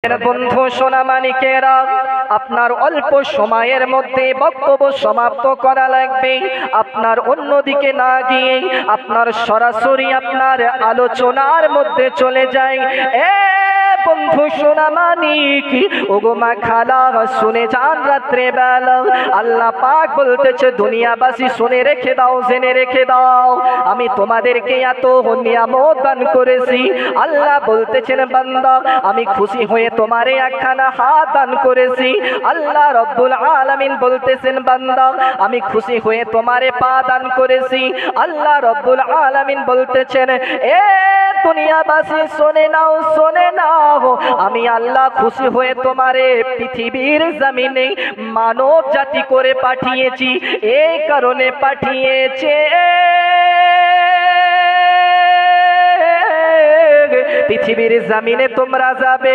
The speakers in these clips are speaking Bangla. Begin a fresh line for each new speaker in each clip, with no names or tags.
বন্ধু সোনামানিকেরা, আপনার অল্প সময়ের মধ্যে বক্তব্য সমাপ্ত করা লাগবে। আপনার অন্যদিকে না গিয়ে আপনার সরাসরি আপনার আলোচনার মধ্যে চলে যায়। বন্ধু সোনামানিক, ওগো মা খালা, শুনে যান রাত্রে বেলা আল্লাহ পাক বলতেছে, দুনিয়াবাসী শুনে রেখে দাও, জেনে রেখে দাও, আমি তোমাদেরকে এত নিয়ামত দান করেছি। আল্লাহ বলতেছেন, বান্দা, আমি খুশি হয়ে তোমারে একখানা হাত দান করেছি। আল্লাহ রব্বুল আলামিন বলতেছেন, বান্দা, আমি খুশি হয়ে তোমারে পা দান করেছি। আল্লাহ রব্বুল আলামিন বলতেছেন, দুনিয়াবাসী শুনে নাও, শুনে নাও, আমি আল্লাহ খুশি হয়ে তোমারে পৃথিবীর জমিনে মানব জাতি করে পাঠিয়েছি। এই কারণে পাঠিয়েছে পৃথিবীর জমিনে তোমরা যাবে।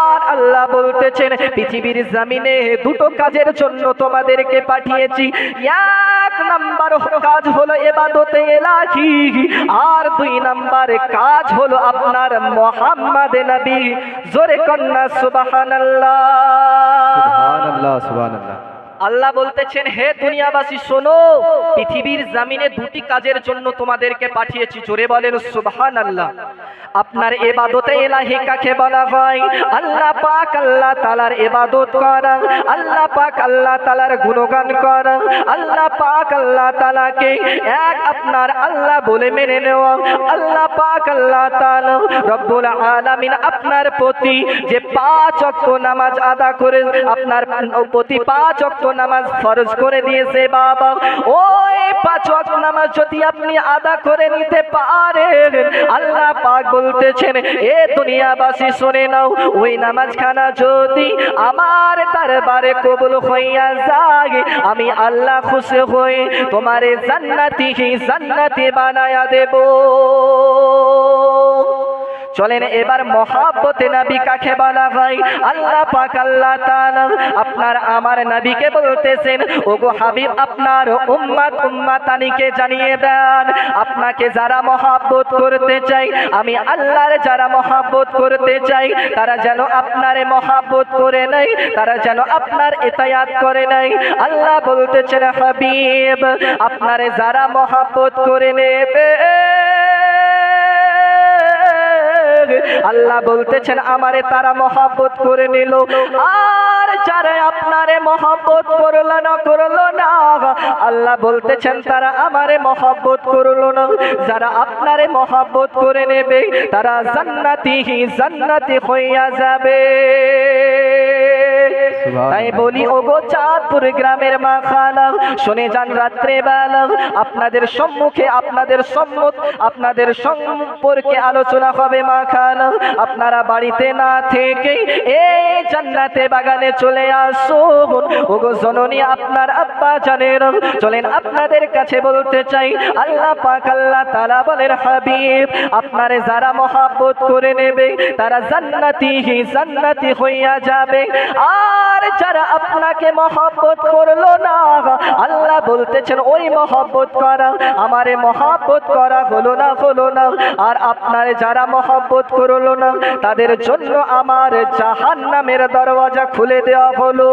আর আল্লাহ বলতেছেন, পৃথিবীর জমিনে দুটো কাজের জন্য তোমাদেরকে পাঠিয়েছি। এক নাম্বার কাজ হলো ইবাদতে ইলাহি, আর দুই নাম্বার কাজ হলো আপনার মুহাম্মদ নবী। জোরে কন্না সুবহানাল্লাহ, সুবহানাল্লাহ, সুবহানাল্লাহ। আল্লাহ বলতেছেন, হে দুনিয়াবাসী শোনো, পৃথিবীর জমিনে দুটি কাজের জন্য তোমাদেরকে পাঠিয়েছি। জোরে বলেন সুবহানাল্লাহ। আপনার ইবাদতে ইলাহি কাকে বলা হয়? আল্লাহ পাক আল্লাহ তাআলার ইবাদত করা, আল্লাহ পাক আল্লাহ তাআলার গুণগান করা, আল্লাহ পাক আল্লাহ তাআলাকে এক আপনার আল্লাহ বলে মেনে নেওয়া। আল্লাহ পাক আল্লাহ তাআলা রব্বুল আলামিন আপনার প্রতি যে 5 ওয়াক্ত নামাজ আদা করে, আপনার প্রতি 5 ওয়াক্ত নামাজ ফরজ করে দিয়েছে বাবা, ওই 5 ওয়াক্ত নামাজ যদি আপনি আদা করে নিতে পারেন, আল্লাহ পাক বলতেছেন, এ দুনিয়াবাসী শুনে নাও, ওই নামাজখানা যদি আমার দরবারে কবুল হইয়া যায়, আমি আল্লাহ খুশি হই তোমারে জান্নাতি বানায়া দেব। চলেন এবার মহাব্বতে নবী কাকে বলা হয়? আল্লাহ পাক আল্লাহ তাআলা আপনার আমার নবীকে বলতেছেন, ওগো হাবিব, আপনার উম্মতানিকে জানিয়ে দেন, আপনাকে যারা মহাব্বত করতে চাই, আমি আল্লাহর যারা মহাব্বত করতে চাই, তারা যেন আপনারে মহাব্বত করে নেয়, তারা যেন আপনার ইতায়াত করে নেয়। আল্লাহ বলতেছেন, হাবিব, আপনারে যারা মহাব্বত করে নেবে, আল্লাহ বলতেছেন, আমারে তারা মহব্বত করে নিল। আর যারা আপনারে মহব্বত করলো না, আল্লাহ বলতেছেন, তারা আমারে মহব্বত করলো না। যারা আপনারে মহব্বত করে নেবে, তারা জান্নাতি হইয়া যাবে। তাই বলি, ওগো চাঁদপুর গ্রামের মা খালা, শুনে যান রাত্রে বেলা আপনাদের সম্মুখে আপনাদের সম্পর্কে আলোচনা হবে। মা খালা, আপনারা বাড়িতে না থেকে এই জান্নাতে বাগানে চলে আসুন। ওগো জননী, আপনার আব্বা জানেন, চলেন আপনাদের কাছে বলতে চাই, আল্লাহ পাক আল্লাহ তাআলা বলেন, হাবিব, আপনারে যারা মহব্বত করে নেবে, তারা জান্নাতি হইয়া যাবে। আর যারা আপনাকে মহব্বত করলো না, আল্লাহ বলতেছেন, ওই মহব্বত করা, আমারে মহব্বত করা হলো না। আর আপনারে যারা মহব্বত করলো না, তাদের জন্য আমার জাহান্নামের দরওয়াজা খুলে দেওয়া হলো।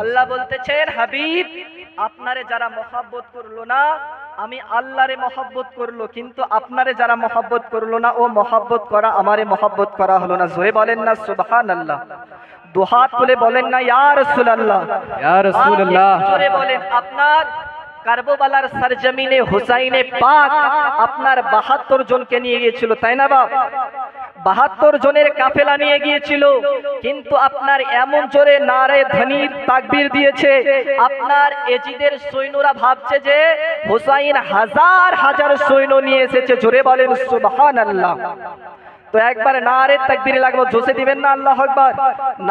আল্লাহ বলতেছেন, হাবিব, আপনারে যারা মহব্বত করলো না, আমি আল্লাহরে মহব্বত করলো, কিন্তু আপনারে যারা মহব্বত করলো না, ও মহব্বত করা আমারে মহব্বত করা হলো না। জোরে বলেন না সুবহানাল্লাহ। দুহাত তুলে বলেন না ইয়া রাসূলুল্লাহ, ইয়া রাসূলুল্লাহ। জোরে বলেন। আপনার কারবালার সরজমিনে হুসাইনে পাক আপনার 72 জনকে নিয়ে গিয়েছিল, তাই না বাপ? 72 জনের কাফেলা নিয়ে গিয়েছিল, কিন্তু আপনার এমন জোরে নারে ধ্বনির তাকবীর দিয়েছে, আপনার এজিদের সৈন্যরা ভাবছে যে হুসাইন হাজার সৈন্য নিয়ে এসেছে। জোরে বলেন সুবহানাল্লাহ। তো একবার নারে তাকবীর লাগবে, জোরে দিবেন না? আল্লাহু আকবার।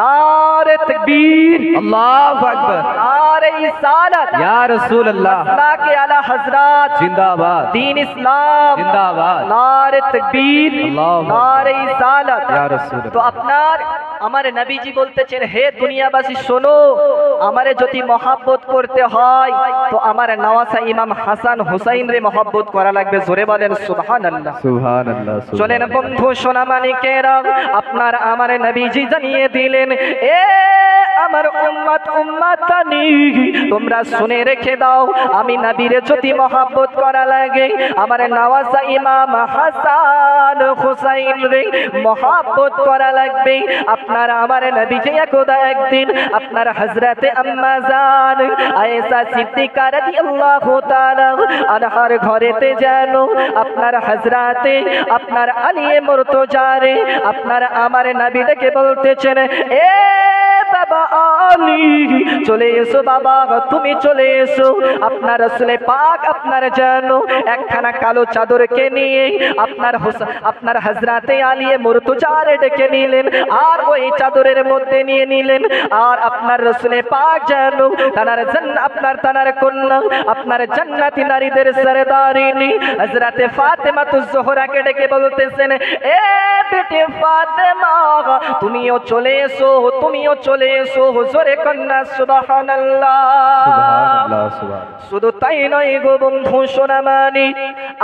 নারে তাকবীর, আল্লাহু আকবার। নারে ইসালাত, ইয়া রাসূলুল্লাহ। সালাকে আলা হযরত, জিন্দাবাদ। দ্বীন ইসলাম, জিন্দাবাদ। নারে তাকবীর, আল্লাহু আকবার। নারে ইসালাত, ইয়া রাসূলুল্লাহ। তো আপনার আমার নবীজি বলতেছেন, হে দুনিয়াবাসী শোনো, আমারে যদি মহব্বত করতে হয় তো আমার নওয়াসা ইমাম হাসান হুসাইন রে মহব্বত করা লাগবে। জোরে বলেন সুবহানাল্লাহ।
সুবহানাল্লাহ।
চলেন বন্ধু সোনা মানিকেরা, আপনার আমার নবীজি জানিয়ে দিলেন, এ আমার উম্মত উম্মাতানি, তোমরা শুনে রেখে দাও, আমি নবীরে যদি মহব্বত করা লাগে আমার নওয়াসা ইমাম হাসান হুসাইন রে মহব্বত করা লাগবে। আপনার আমার নবীজি একদা একদিন আপনার হযরতে আম্মা জান আয়েশা সিদ্দিকা রাদিয়াল্লাহু তাআলা আনহার ঘরেতে যেন আপনার হযরতে আপনার আলী মুর্তজা রে আপনার আমার নবী ডেকে বলতেছেন, এ বাবা আলী, চলে এসো বাবা, তুমি চলে এসো। আপনার রাসূলে পাক আপনার যেন একখানা কালো চাদরকে নিয়ে আপনার হযরতে আলী মুর্তজা রে ডেকে নিলেন, আর ওই চাদরের মধ্যে নিয়ে নিলেন। আর আপনার রাসূলে পাক যেন তানার কন্যা আপনার জান্নাতি নারীদের সরদারিনী হযরতে ফাতেমাতুজ জোহরাকে ডেকে বলতেছেন, এ বেটি ফাতেমা, তুমিও চলে এসো, তুমিও চলে এসো। হুজুরে কন্যা সুবহানাল্লাহ। শুধু তাই নয় গো বন্ধু সোনামানি,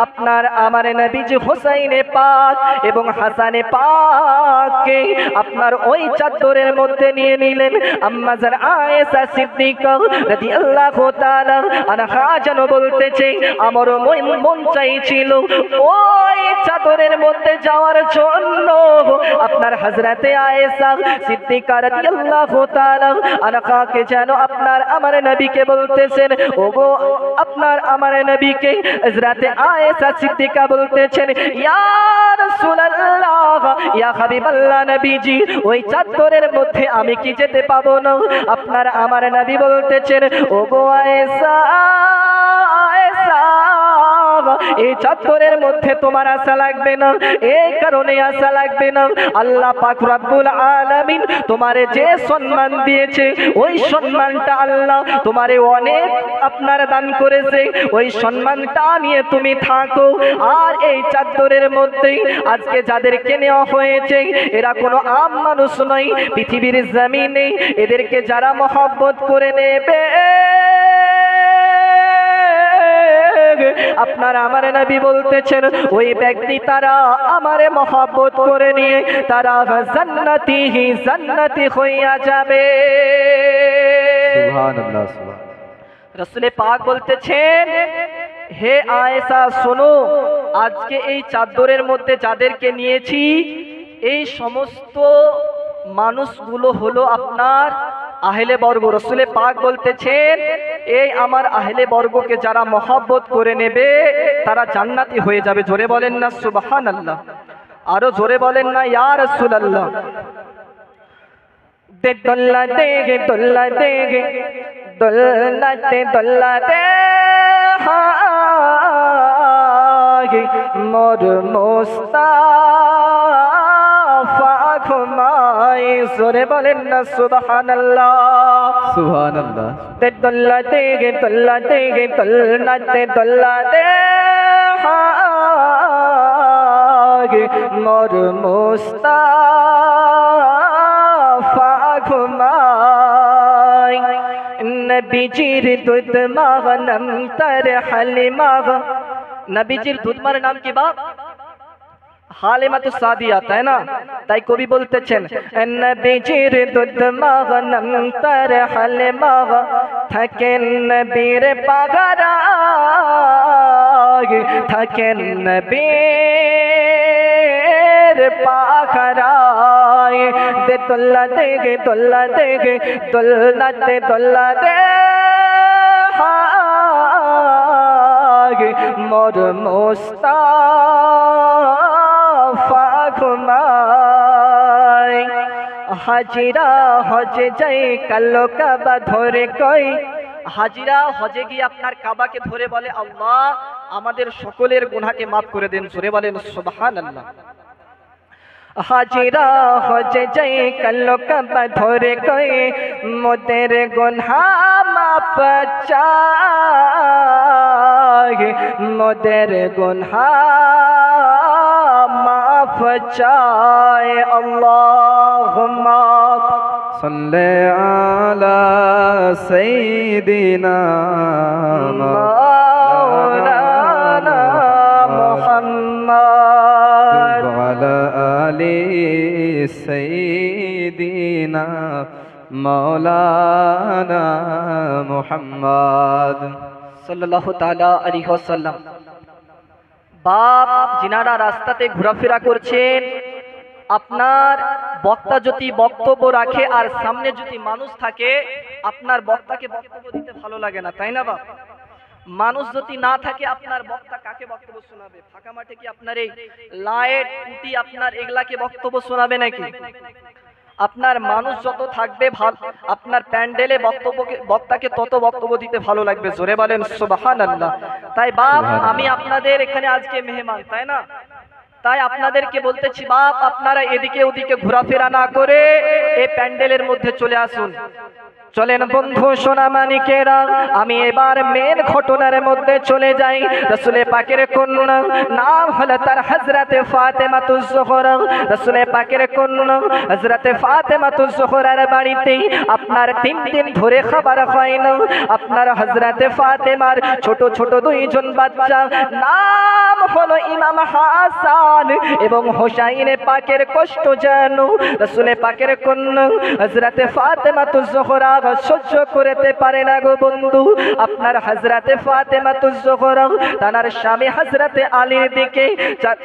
আপনার আমার নবীজি হুসাইনে পাক এবং হাসানে পাককে আপনার ওই চাদরের মধ্যে নিয়ে নিলেন। আম্মা জান আয়েশা সিদ্দিকা রাদিয়াল্লাহু তাআলা আনহা যেন বলতেছে, আমার মন চাইছিল ওই চাদরের মধ্যে যাওয়ার জন্য। আপনার হযরতে আয়েশা সিদ্দিকা রাদিয়াল্লাহু তাআলা আনহাকে যেন আপনার আমার নবীকে বলতেছেন, ওগো আপনার আমার নবীকে হযরতে আয়েশা সিদ্দিকা বলতেছেন, ইয়া রাসূলুল্লাহ, ইয়া হাবিবাল্লাহ নবীজি, ওই চাদরের মধ্যে আমি কি যেতে পাবো না? আপনার আমার নবী বলতেছেন, ওগো আয়েশা, আয়েশা, এই চাদরের মধ্যে তোমার আশা লাগবে না। এই কারণে আশা লাগবে না, আল্লাহ পাক রব্বুল আলামিন তোমারে যে সম্মান দিয়েছে, ওই সম্মানটা আল্লাহ তোমারে অনেক আপনার দান করেছে। ওই সম্মানটা নিয়ে তুমি থাকো। আর এই চাদরের মধ্যেই আজকে যাদেরকে নেওয়া হয়েছে, এরা কোনো আম মানুষ নয়। পৃথিবীর জমিনে এদেরকে যারা মহব্বত করে নেবে, আপনার আমার নবী বলতেছেন, ওই ব্যক্তি তারা আমারে মহব্বত করে নিয়ে তারা জান্নাতি হইয়া যাবে।
সুবহানাল্লাহ।
রাসূলে পাক বলতেছেন, হে আয়েশা শোনো, আজকে এই চাদরের মধ্যে যাদেরকে নিয়েছি, এই সমস্ত মানুষগুলো হলো আপনার আহলে বর্গ। রাসূলে পাক বলতেছেন, এই আমার আহলে বর্গকে যারা মহব্বত করে নেবে তারা জান্নাতি হয়ে যাবে। জোরে বলেন না সুবহানাল্লাহ। আরো জোরে বলেন না ইয়া রাসূলুল্লাহ। দোল্লাতে দোল্লাতে দোল্লাতে দোল্লাতে মোর মুস্তাফা ঘুমায়। জোরে বলেন না সুবহানাল্লাহ।
সুবহানাল্লাহ।
দোল্লাতে দোল্লাতে দোল্লাতে দোল্লাতে মোর মুস্তাফা ঘুমায়। নবীজির দুধ মাগনম তর হালিমা। নবীজির দুধ মার নাম কি বাপ? হালিমা তো সাদিয়া, তাই না? তাই কবি বলতেছেন, নবীজির দুধ মাগনম তর হালিমা, থাকেন নবীর পাগরায়, থাকেন নবীর পাগরায়। দে দোল্লা দে গে দোল্লা দে গে দোল্লাতে দোল্লাতে মোর মুস্তাফা ঘুমায়। হাজিরা হজে যাই কালো কাবা ধরে কই। হাজিরা হজে গিয়ে আপনার কাবাকে ধরে বলে, আল্লাহ আমাদের সকলের গুনাহকে মাফ করে দেন। জোরে বলেন সুবহানাল্লাহ। হাজিরা হজে যাই কালো কাবা ধরে কই, মোদের গুনাহ মাফ চাই, মোদের গুনাহ মাফ চাই। আল্লাহুম্মা
সাল্লি আলা সাইয়্যিদিনা
মাওলানা মুহাম্মদ
ওয়া আলা আলি সাইয়্যিদিনা মাওলানা মুহাম্মদ
সাল্লাল্লাহু তাআলা আলাইহি ওয়াসাল্লাম। বাপ যিনারা রাস্তাতে ঘোরাফেরা করছেন, আপনার বক্তা যদি বক্তব্য রাখে আর সামনে যদি মানুষ থাকে, আপনার বক্তাকে বক্তব্য দিতে ভালো লাগে না, তাই না বাপ? মানুষ যদি না থাকে, আপনার বক্তা কাকে বক্তব্য শোনাবে? ফাঁকা মাঠে কি আপনার এই লাইট কুটি আপনার এগুলাকে বক্তব্য শোনাবে নাকি? আপনার মানুষ যত থাকবে আপনার প্যান্ডেলে বক্তাকে তত বক্তব্য দিতে ভালো লাগবে। জোরে বলেন সুবহানাল্লাহ। তাই বাপ, আমি আপনাদের এখানে আজকে মেহমান, তাই না? তাই আপনাদেরকে বলতেছি বাপ, আপনারা এদিকে ওদিকে ঘোরাফেরা না করে এই প্যান্ডেলের মধ্যে চলে আসুন। চলেন বন্ধু সোনামানিকেরা, আমি এবার মেন ঘটনার মধ্যে চলে যাই। রাসূলে পাকের কন্যা নাম হলো তার হযরতে ফাতেমাতুজ জোহরা। রাসূলে পাকের কন্যা হযরতে ফাতেমাতুজ জোহরার বাড়িতে আপনার 3 দিন ধরে খাবার হয় না। আপনার হযরতে ফাতেমার ছোট ছোট দুইজন বাচ্চা, নাম হলো ইমাম হাসান এবং হোসাইন পাকের কষ্ট জানো রাসূলে পাকের কন্যা হযরতে ফাতেমাতুজ জোহরা সহ্য করতে পারে না গো বন্ধু। আপনার হযরতে ফাতেমাতুজ জোহরা তার স্বামী হযরতে আলীর দিকে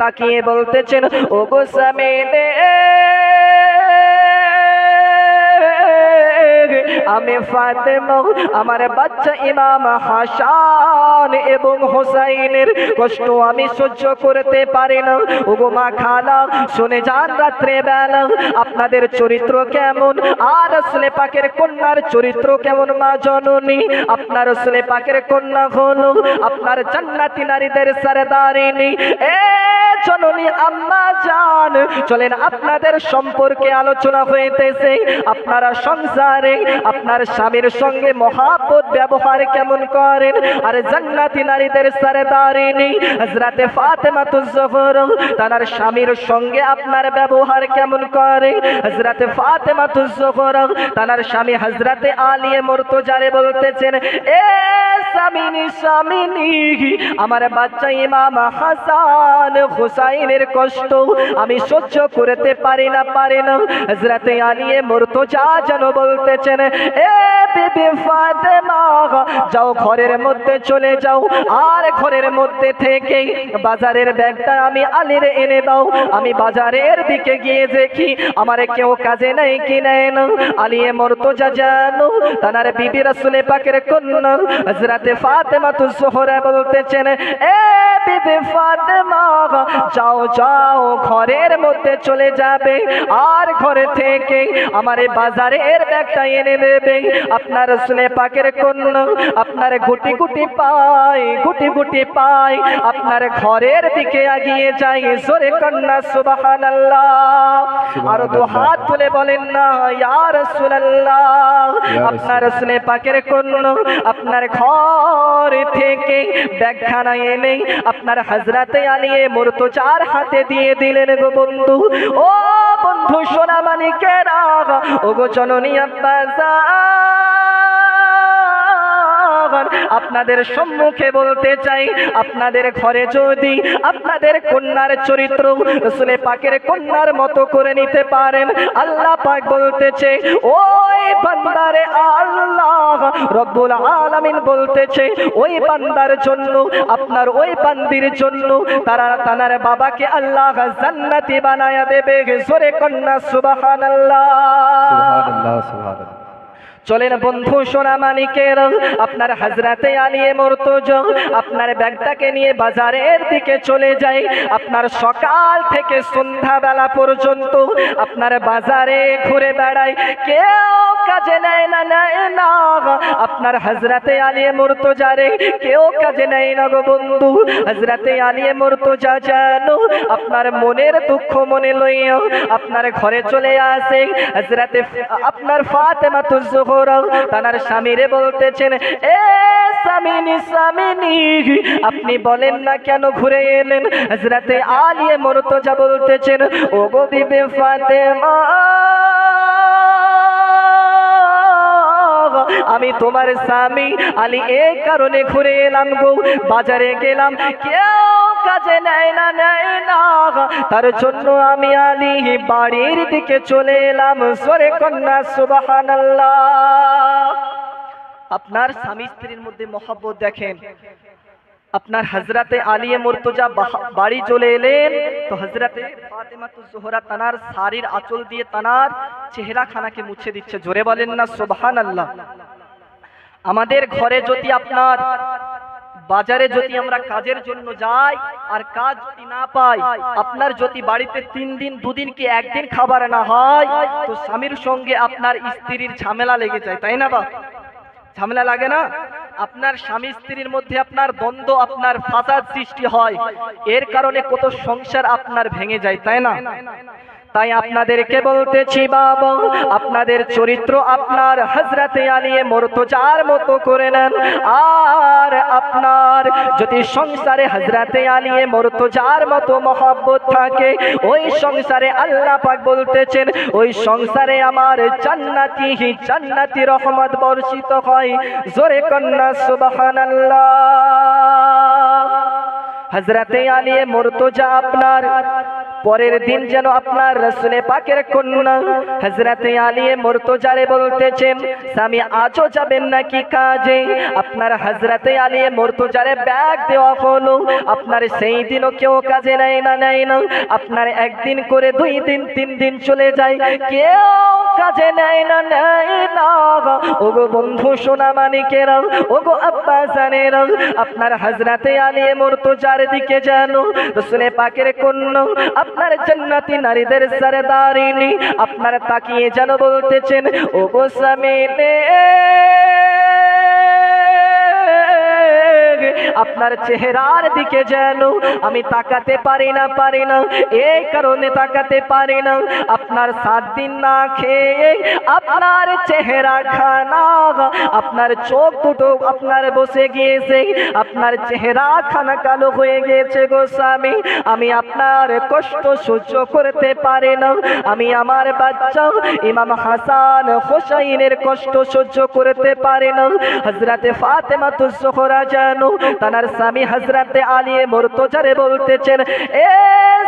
তাকিয়ে বলতেছেন, ও গো স্বামী রে, আমি ফাতেমা আমার বাচ্চা ইমাম হাসান এবং হোসাইনের কষ্ট আমি সহ্য করতে পারি না। ওগো মা খালা, শুনে যান রাত্রে বেলা আপনাদের চরিত্র কেমন, আর রাসূলে পাকের কন্যার চরিত্র কেমন মা জননী। আপনার রাসূলে পাকের কন্যা হলো আপনার জান্নাতি নারীদের সরদারিনী। এ জননী আম্মা জান, চলেন আপনাদের সম্পর্কে আলোচনা হইতেছে। আপনারা সংসারে আপনার স্বামীর সঙ্গে মহাব্বত ব্যবহার কেমন করেন, আর জান্নাতি নারীদের সরদারিনী হযরতে ফাতেমাতুজ জোহরা তার স্বামীর সঙ্গে আপনার ব্যবহার কেমন করে। হযরতে ফাতেমাতুজ জোহরা তার স্বামী হযরতে আলী মুর্তজারে বলতেছেন, এ স্বামিনী স্বামিনী, আমার বাচ্চা ইমাম হাসান হুসাইনের কষ্ট আমি সহ্য করতে পারি না। হযরতে আলী মুর্তজা যেন বলতেছেন, এ বিবি ফাতেমা, যাও ঘরের মধ্যে চলে যাও, আর ঘরের মধ্যে থেকে বাজারের ব্যাগটা আমি আলীর এনে দাও। আমি বাজারের দিকে গিয়ে দেখি আমার কেউ কাজে নেই কি নেয় না। আলী মুর্তজা জানো তার বিবি রাসূলে পাকের কন্যা হযরতে ফাতেমাতুজ জোহরা বলতেছেন, এ বিবি ফাতেমা, যাও যাও ঘরের মধ্যে চলে যাবে, আর ঘরে থেকে আমার বাজারের ব্যাগটা এনে দেবে। আপনার রাসূলে পাকের কন্যা আপনার গুটি গুটি পায় আপনার ঘরের দিকে এগিয়ে যায়। জোরে কন্যা সুবহানাল্লাহ। আর দু হাত তুলে বলেন না ইয়া রাসূলুল্লাহ। আপনার রাসূলে পাকের কন্যা আপনার ঘর থেকে ব্যাগখানা এনে আপনার হযরতে আলী মুর্তজার হাতে দিয়ে দিলেন গো বন্ধু। ও বন্ধু সোনামানিকেরা, ও গো জননী আব্বা জান, আপনাদের সম্মুখে বলতে চাই, আপনাদের ঘরে যদি আপনাদের কন্যার চরিত্র রাসূলে পাকের কন্যার মতো করে নিতে পারেন, আল্লাহ পাক বলতেছে, ওই বান্দারে আল্লাহ রব্বুল আলামিন বলতেছে, ওই বান্দার জন্য আপনার ওই বান্দির জন্য তার বাবাকে আল্লাহ জান্নাতি বানায়া দেবে। জোরে কন্যা সুবহানাল্লাহ।
সুবহানাল্লাহ সুবহানাল্লাহ।
চলেন বন্ধু সোনামানিকের, আপনার হযরতে আলী মুর্তজা আপনার ব্যাগটাকে নিয়ে বাজারের দিকে চলে যায়। আপনার সকাল থেকে সন্ধ্যা বেলা পর্যন্ত আপনার বাজারে ঘুরে বেড়ায়, কেউ কাজে নেয় না। আপনার হযরতে আলী মুর্তজারে কেউ কাজে নেয় না গো বন্ধু। হযরতে আলী মুর্তজা জানো আপনার মনের দুঃখ মনে লইয়া আপনার ঘরে চলে আসে। হযরতে আপনার ফাতেমাতুজ জোহরা তার স্বামীরে বলতেছেন, এ স্বামিনী স্বামিনী, আপনি বলেন না কেন ঘুরে এলেন। হযরতে আলী মুর্তজা বলতেছেন, ও গো বিবি ফাতেমা, আমি তোমার স্বামী আলী এই কারণে ঘুরে এলাম গো, বাজারে গেলাম কেউ কাজে নেয় না তার জন্য আমি আলী বাড়ির দিকে চলে এলাম। সরে কন্যা সুবহানাল্লাহ। আপনার স্বামী স্ত্রীর মধ্যে মহব্বত দেখেন। আপনার হযরতে আলী মুর্তজা বাড়ি চলে এলেন তো হযরতে ফাতেমাতুজ জোহরা তানার শাড়ির আঁচল দিয়ে তানার চেহারা খানাকে মুছে দিচ্ছে। জোরে বলেন না সুবহানাল্লাহ। আমাদের ঘরে যদি আপনার বাজারে যদি আমরা কাজের জন্য যাই আর কাজ যদি না পাই, আপনার যদি বাড়িতে 3 দিন 2 দিন কি একদিন খাবার না হয় তো স্বামীর সঙ্গে আপনার স্ত্রীর ঝামেলা লেগে যায়, তাই না বা? ঝামেলা লাগে না? আপনার স্বামী স্ত্রীর মধ্যে আপনার দ্বন্দ্ব, আপনার ফাসাদ সৃষ্টি হয়, এর কারণে কত সংসার আপনার ভেঙে যায়, তাই না? তাই আপনাদেরকে বলতেছি বাবা, আপনাদের চরিত্র আপনার হযরতে আলী মুর্তজার মতো করে নেন। আর আপনার যদি সংসারে হযরতে আলী মুর্তজার মতো মহব্বত থাকে, ওই সংসারে আল্লাহ পাক বলতেছেন ওই সংসারে আমার জান্নাতি রহমত বর্ষিত হয়। জোরে কন্না সুবহানাল্লাহ। হযরতে আলী মুর্তজা আপনার পরের দিন যেন আপনার রাসূলে পাকের কন্যা হযরতে আলী মুর্তজারে বলতেছেন স্বামী আজও যাবেন নাকি কাজে? আপনার হযরতে আলী মুর্তজারে ব্যাগ দেওয়া হলো। আপনার সেই দিনও কেউ কাজে নেয় না। আপনার একদিন করে 2 দিন 3 দিন চলে যায়, কেউ কাজে নেয় না। ওগো বন্ধু সোনা মানিকেরা, ওগো আব্বা জানেরা, আপনার হযরতে আলী মুর্তজার দিকে যেন রাসূলে পাকের কন্যা আপনার জান্নাতি নারীদের সরদারিনী আপনার তাকিয়ে যেন বলতেছেন ওগো স্বামী রে, আপনার চেহারার দিকে যেন আমি তাকাতে পারি না, এই কারণে তাকাতে পারি না আপনার 7 দিন না খেয়ে আপনার চেহারা খানা, আপনার চোখ দুটো আপনার বসে গিয়েছে, আপনার চেহারা খানা কালো হয়ে গিয়েছে গো স্বামী। আমি আপনার কষ্ট সহ্য করতে পারি না, আমি আমার বাচ্চা ইমাম হাসান হোসাইনের কষ্ট সহ্য করতে পারি না। হযরতে ফাতেমাতুজ জোহরা জানো তানার স্বামী হযরতে আলী মুর্তজারে বলতেছেন এ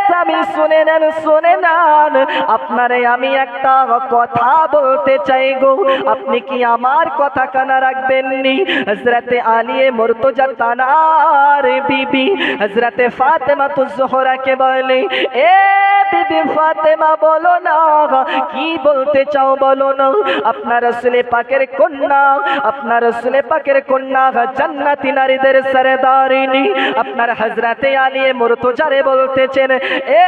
স্বামী শুনে নেন, আপনারে আমি একটা কথা বলতে চাই গো, আপনি কি আমার কথা কানা রাখবেন নি? হযরতে আলী মুর্তজা তানার বিবি হযরতে ফাতেমাতুজ জোহরাকে বলে এ বিবি ফাতেমা বলো না, কি বলতে চাও বলো না। আপনার রাসূলে পাকের কন্যা, আপনার রাসূলে পাকের কন্যা জান্নাতি নারীদের সরদারিনী আপনার হযরতে আলী মুর্তজারে বলতেছেন এ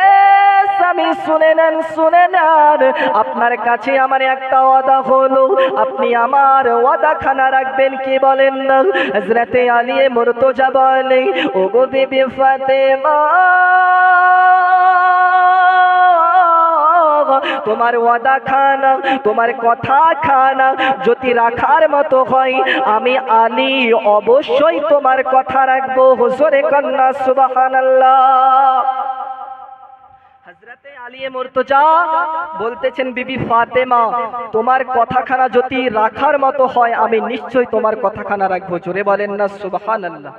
স্বামী শুনে নেন, আপনার কাছে আমার একটা ওয়াদা হলো, আপনি আমার ওয়াদা খানা রাখবেন কি বলেন না? হযরতে আলী মুর্তজা বলে ওগো বিবি ফাতেমা, তোমার ওয়াদা খানা, তোমার কথা খানা যদি রাখার মতো হয় আমি আলী অবশ্যই তোমার কথা রাখবো। হুজুরে কন্যা সুবহানাল্লাহ। হযরতে আলী মুর্তজা বলতেছেন বিবি ফাতেমা তোমার কথাখানা যদি রাখার মতো হয় আমি নিশ্চয়ই তোমার কথাখানা রাখবো। জোরে বলেন না সুবহানাল্লাহ।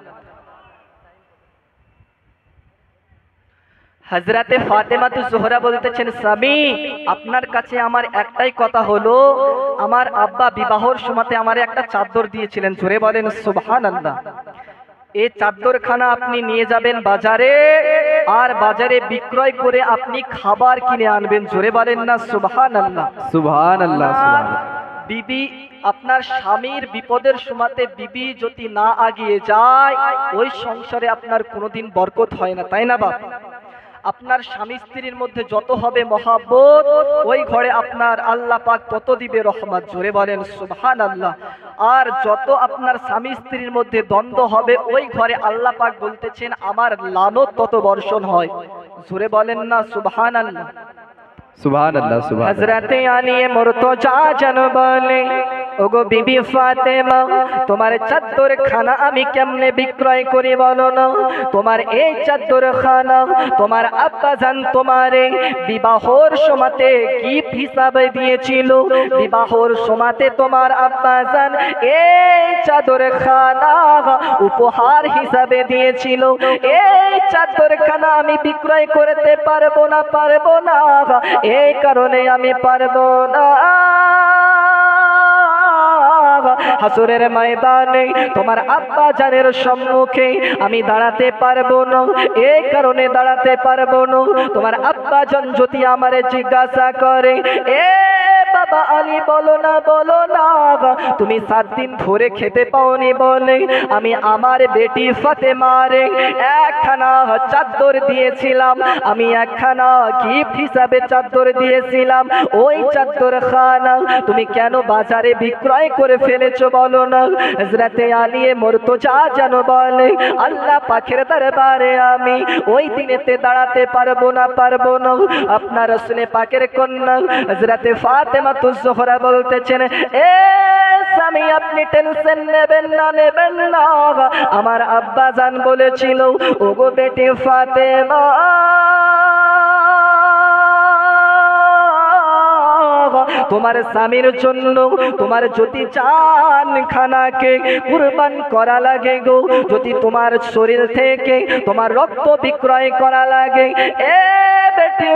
হযরতে ফাতেমাতুজ জোহরা বলতেছেন স্বামী আপনার কাছে আমার একটাই কথা হলো, আমার আব্বা বিবাহর সময়তে আমারে একটা চাদর দিয়েছিলেন। জোরে বলেন সুবহানাল্লাহ। এই চাদরখানা আপনি নিয়ে যাবেন বাজারে, আর বাজারে বিক্রয় করে আপনি খাবার কিনে আনবেন। জোরে বলেন না সুবহানাল্লাহ।
সুবহানাল্লাহ।
বিবি আপনার স্বামীর বিপদের সময়তে বিবি যদি না আগিয়ে যায় ওই সংসারে আপনার কোনোদিন বরকত হয় না, তাই না বাপ? আপনার স্বামী স্ত্রীর মধ্যে যত হবে মহব্বত ওই ঘরে আপনার আল্লাহ পাক তত দিবে রহমত। জোরে বলেন সুবহানাল্লাহ। আর যত আপনার স্বামী স্ত্রীর মধ্যে দ্বন্দ্ব হবে ওই ঘরে আল্লাহ পাক বলতেছেন আমার লানত তত বর্ষণ হয়। জোরে বলেন না সুবহানাল্লাহ।
সুবহানাল্লাহ।
হযরতে আলী মুর্তজা জান বলে ওগো বিবি ফাতেমা, তোমার চাদর খানা আমি কেমনে বিক্রয় করি বলো না? তোমার এই চাদর খানা তোমার আব্বাজান তোমারে বিবাহর সময়তে গিফট হিসাবে দিয়েছিল। বিবাহর সময়তে তোমার আব্বাজান এই চাদর খানা উপহার হিসাবে দিয়েছিল। এই চাদর খানা আমি বিক্রয় করতে পারবো না, পারবো না, এই কারণে আমি পারবো না। হাসরের ময়দানে তোমার আব্বা জানের সম্মুখে আমি দাঁড়াতে পারবো না, এই কারণে দাঁড়াতে পারবো না। তোমার আব্বা জান যদি আমারে জিজ্ঞাসা করে, এ বাবা আলী বলো না, বলো না, তুমি 7 দিন ধরে খেতে পাওনি বলে আমি আমার বেটি ফাতেমারে একখানা চাদর দিয়েছিলাম, আমি একখানা গিফট হিসাবে চাদর দিয়েছিলাম। ওই চাদর খানা তুমি কেন বাজারে বিক্রয় করে ফেলেছো বলো না? হযরতে আলী মুর্তজা যেন বলে, আল্লাহ পাকের দরবারে আমি ওই দিনেতে দাঁড়াতে পারবো না, পারবো না। আপনার রাসূল পাকের কন্যা হযরতে ফাতেমাতুজ জোহরা বলতেছেন, এ স্বামী আপনি টেনশন নেবেন না, নেবেন না। আমার আব্বা জান বলেছিল, ওগো বেটি ফাতেমা, তোমার স্বামীর জন্য তোমার যদি জান খানাকে কুরবান করা লাগে গো, যদি তোমার শরীর থেকে তোমার রক্ত বিক্রয় করা লাগে, এ বেটি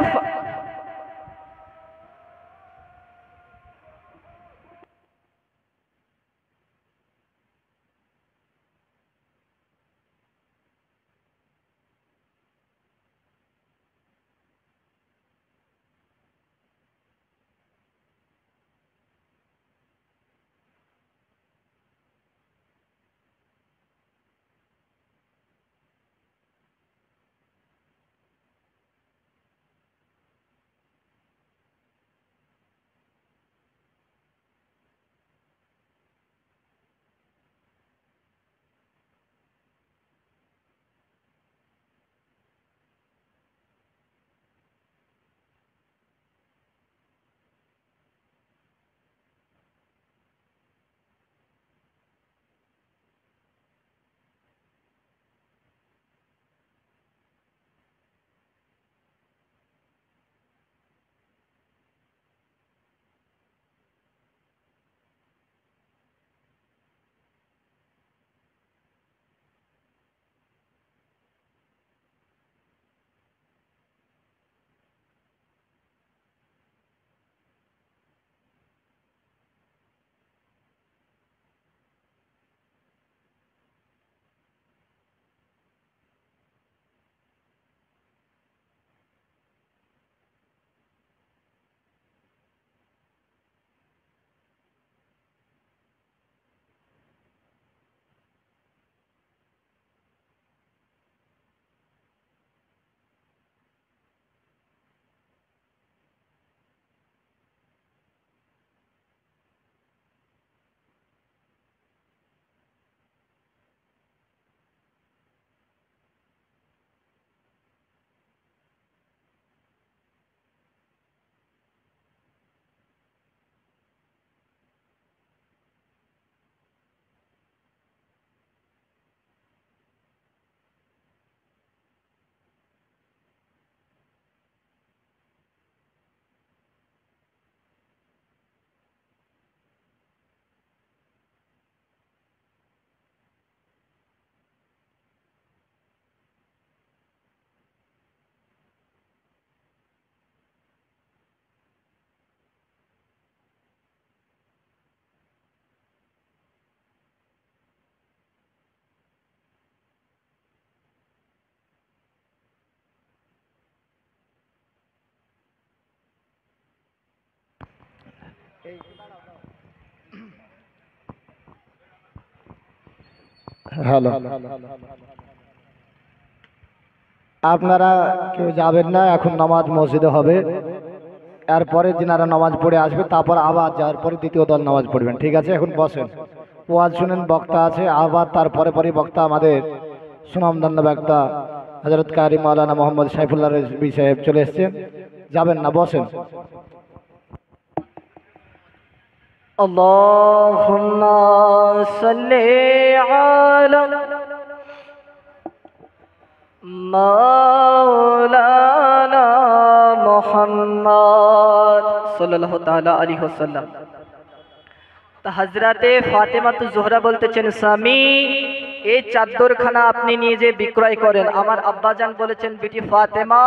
হ্যালো, আপনারা কেউ যাবেন না, এখন নামাজ মসজিদে হবে। এরপরে যিনারা নামাজ পড়ে আসবে তারপর আবার যাওয়ার পরে দ্বিতীয় দল নামাজ পড়বেন, ঠিক আছে? এখন বসেন, ওয়াজ শুনেন, বক্তা আছে, আবার তারপরে পরে বক্তা আমাদের সুনামধন্য বক্তা হযরত কারি মাওলানা মোহাম্মদ সাইফুল্লাহ রিজভী সাহেব চলে এসেছেন। যাবেন না, বসেন।
আল্লাহুম্মা সাল্লি আলা মাওলানা মুহাম্মদ সাল্লাল্লাহু তাআলা আলাইহি ওয়াসাল্লাম। তা হযরতে ফাতেমা জোহরা বলতেছেন, স্বামী এই চাদরখানা আপনি নিয়ে যে বিক্রয় করেন। আমার আব্বাজান বলেছেন, বেটি ফাতেমা,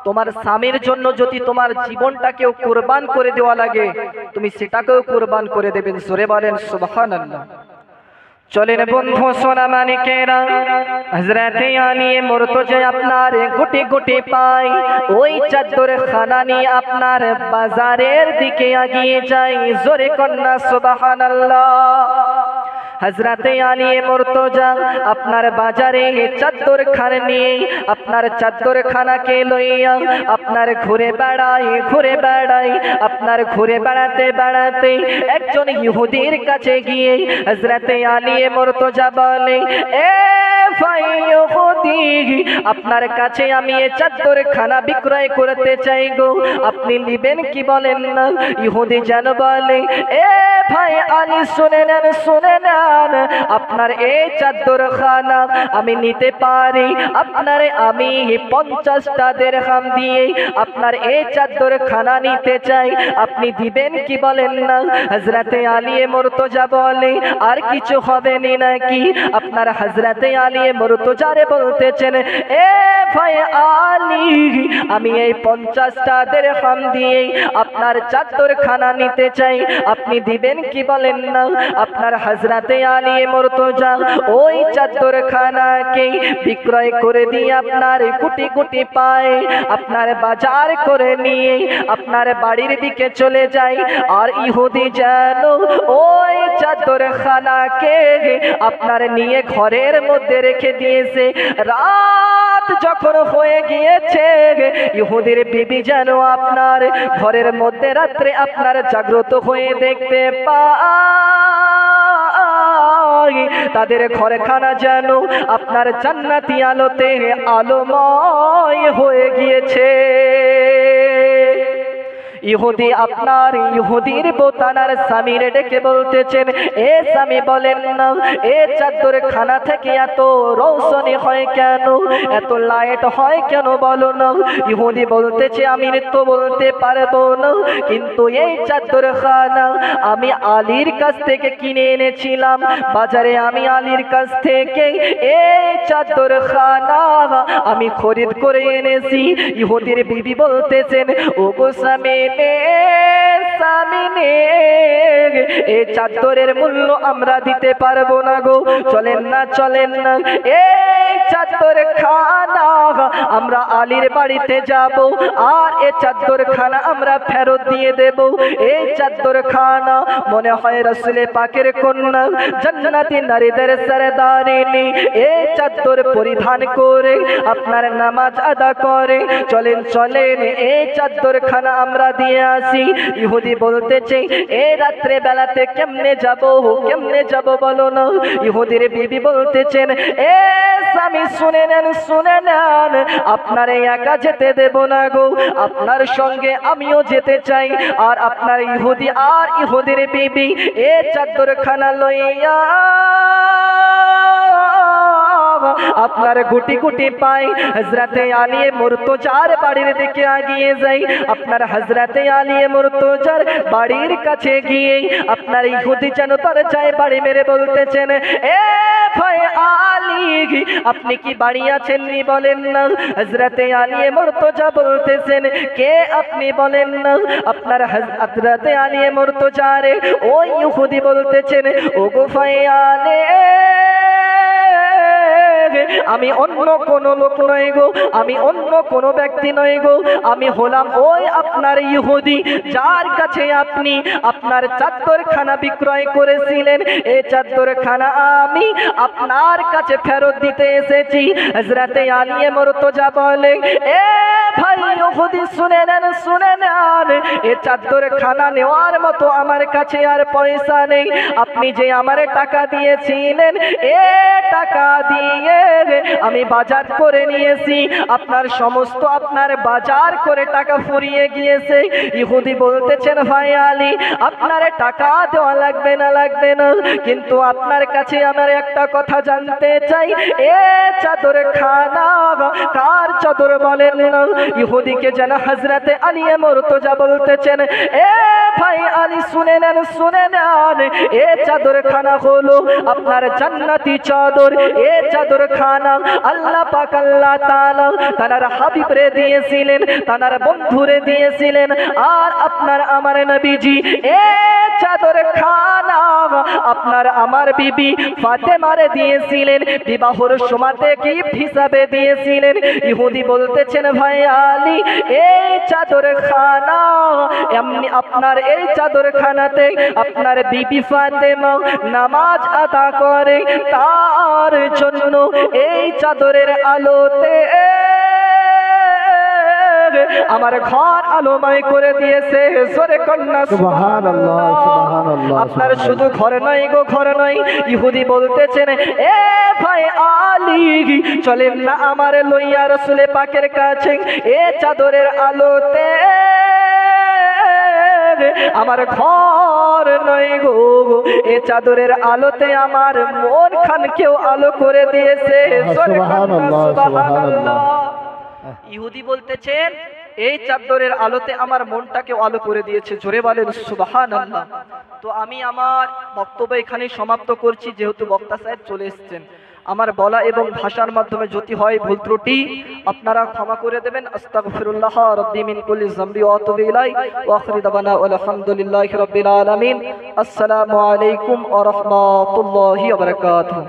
তোমার স্বামীর জন্য যদি তোমার জীবনটাকেও কুরবান করে দেওয়া লাগে, তুমি সেটাকেও কুরবান করে দেবেন। জোরে বলেন সুবহানাল্লাহ। চলেন বন্ধু সোনা মানিকেরা, হযরতে আলী মুর্তজা আপনার গুটি গুটি পাই ওই চাদর খানা নিয়ে আপনার বাজারের দিকে এগিয়ে যাই। জোরে কন্যা সুবহানাল্লাহ। হযরতে আলী মুর্তজা আপনার বাজারে চাদর খানা নিয়ে আপনার চাদর খানাকে লইয়া আপনার ঘুরে বেড়াই আপনার ঘুরে বেড়াতে বেড়াতে একজন ইহুদির কাছে গিয়ে হযরতে আলী মুর্তজা বলে, এ ভাই ইহুদি, আপনার কাছে আমি এই চাদর খানা বিক্রয় করতে চাই গো, আপনি নেবেন কি বলেন না? ইহুদি যেন বলে, এ ভাই আলী শুনে নেন, আপনার এই চাদর খানা আমি নিতে পারি, আপনারে আমি 50টা দিরহাম দিয়ে আপনার এই চাদর খানা নিতে চাই, আপনি দিবেন কি বলেন না? হযরতে আলী মুর্তজা বলে, আর কিছু হবে নি নাকি? আপনার হযরতে আলী মুর্তজারে বলতেছেন, এ ভাই আলী, আমি এই 50টা দিরহাম দিয়ে আপনার চাদর খানা নিতে চাই, আপনি দিবেন কি বলেন না? আপনার হযরতে আলী মুর্তজা ওই চাদর খানাকে বিক্রয় করে দিয়ে আপনার কোটি কোটি পায় আপনার বাজার করে নিয়ে আপনার বাড়ির দিকে চলে যায়। আর ইহুদি যেন ওই চাদর খানাকে আপনার নিয়ে ঘরের মধ্যে রেখে দিয়েছে। রাত যখন হয়ে গিয়েছে, ইহুদির বিবি যেন আপনার ঘরের মধ্যে রাত্রে আপনার জাগ্রত হয়ে দেখতে পায় তাদের ঘরখানা যেন আপনার জান্নাতি আলোতে আলোময় হয়ে গিয়েছে। ইহুদি আপনার ইহুদির বোতানার স্বামীর ডেকে বলতেছেন, এ স্বামী বলেন না, এ চাদর খানা থেকে এত রৌশনি হয় কেন, এত লাইট হয় কেন বলো না? ইহুদি বলতেছে, আমি তো বলতে পারবো না, কিন্তু এই চাদর খানা আমি আলীর কাছ থেকে কিনে এনেছিলাম বাজারে, আমি আলীর কাছ থেকে এই চাদর খানা আমি খরিদ করে এনেছি। ইহুদির বিবি বলতেছেন, ও গো স্বামী, এই চাদরের মূল্য আমরা দিতে পারবো না গো, চলেন না, এই চাদর খানা আমরা আলীর বাড়িতে যাব আর এই চাদর খানা আমরা ফেরত দিয়ে দেব। এই চাদর খানা মনে হয় রাসূল পাকের কন্যা জান্নাতি নারীদের সরদারিনী এই চাদর পরিধান করে আপনার নামাজ আদা করে, চলেন এই চাদর খানা আমরা দিয়ে আসি। ইহুদি বলতেছে, এই রাত্রে বেলাতে কেমনে যাব বলো না? ইহুদির বিবি বলতেছেন, এ স্বামী শুনে নেন, আপনার একা যেতে দেব না গো, আপনার সঙ্গে আমিও যেতে চাই। আর আপনার ইহুদি আর ইহুদির বিবি এ চাদর খানা লইয়া আপনার গুটি গুটি পাই হযরতে আলী মুর্তজার বাড়ির দিকে এগিয়ে যাই। আপনার হযরতে আলী মুর্তজার বাড়ির কাছে গিয়ে আপনার ইহুদি যেন তার চায় বাড়ি মেরে বলতেছেন, এ ভাই আলী, আপনি কি বাড়ি আছেন নি বলেন না? হযরতে আলী মুর্তজা বলতেছেন, কে আপনি বলেন না? আপনার হযরতে আলী মুর্তজারে ওই ইহুদি বলতেছেন, ও গো ভাই আলী, আমি অন্য কোন লোক নই গো, আমি অন্য কোন ব্যক্তি নই গো, আমি হলাম ওই আপনার ইহুদি যার কাছে আপনি আপনার চাদর খানা বিক্রয় করেছিলেন। এই চাদর খানা আমি আপনার কাছে ফেরত দিতে এসেছি। হযরতে আলী মুর্তজা বলে, এ ভাই ইহুদি শুনে নেন, এই চাদর খানা নেওয়ার মতো আমার কাছে আর পয়সা নেই। আপনি যে আমার টাকা দিয়েছিলেন, এ টাকা দিয়ে আমি বাজার করে নিয়েছি, আপনার সমস্ত আপনার বাজার করে টাকা ফুরিয়ে গিয়েছে। ইহুদি বলতেছেন ভাই আলী আপনার টাকা দেওয়া লাগবে না, কিন্তু আপনার কাছে আমার একটা কথা জানতে চাই, এ চাদর খানা কার চাদর বলেন না? ইহুদিকে যেন হযরতে আলী মুর্তজা বলতেছেন, এ ভাই আলী শুনে নেন, এ চাদর খানা হলো আপনার জান্নাতি চাদর। এ চাদর খানা আল্লাহ পাক আল্লাহ তাআলা তার হাবিবরে দিয়েছিলেন, তার বন্ধুরে দিয়েছিলেন, আর আপনার আমার নবীজি এ চাদর খানা আপনার আমার বিবি ফাতেমারে দিয়েছিলেন, বিবাহর সময়তে গিফট হিসাবে দিয়েছিলেন। ইহুদি বলতেছেন ভাই আলী এই চাদর খানা এমনি আপনার এই চাদর খানাতে আপনার বিবি ফাতেমা নামাজ আদা করে, তার জন্য এই চাদরের আলোতে আমার ঘর আলোময় করে দিয়েছে। জোরে কন্যা
সুবহানাল্লাহ, সুবহানাল্লাহ।
আপনার শুধু ঘর নয় গো, ঘর নয়। ইহুদি বলতেছেন, এ ভাই আলী চলেন না আমার লইয়া রাসূলে পাকের কাছে, এ চাদরের আলোতে আমার ঘর নয় গো, এ চাদরের আলোতে আমার মন খানকেও আলো করে দিয়েছে।
সুবহানাল্লাহ, সুবহানাল্লাহ।
ইহুদি বলতেছেন এই চাদরের আলোতে আমার মনটাকে আলো করে দিয়েছে। জোরে বলেন সুবহানাল্লাহ। তো আমি আমার বক্তব্য এখানে সমাপ্ত করছি, যেহেতু বক্তা সাহেব চলে এসেছেন। আমার বলা এবং ভাষার মাধ্যমে যদি হয় ভুল ত্রুটি আপনারা ক্ষমা করে দেবেন। আস্তাগফিরুল্লাহ রাব্বি মিন কুল্লি যামবি ওয়া আতুবু ইলাইহি ওয়া আখিরু দাওয়ানা আলহামদুলিল্লাহি রাব্বিল আলামিন। আসসালামু আলাইকুম ওয়া রাহমাতুল্লাহি ওয়া বারাকাতুহু।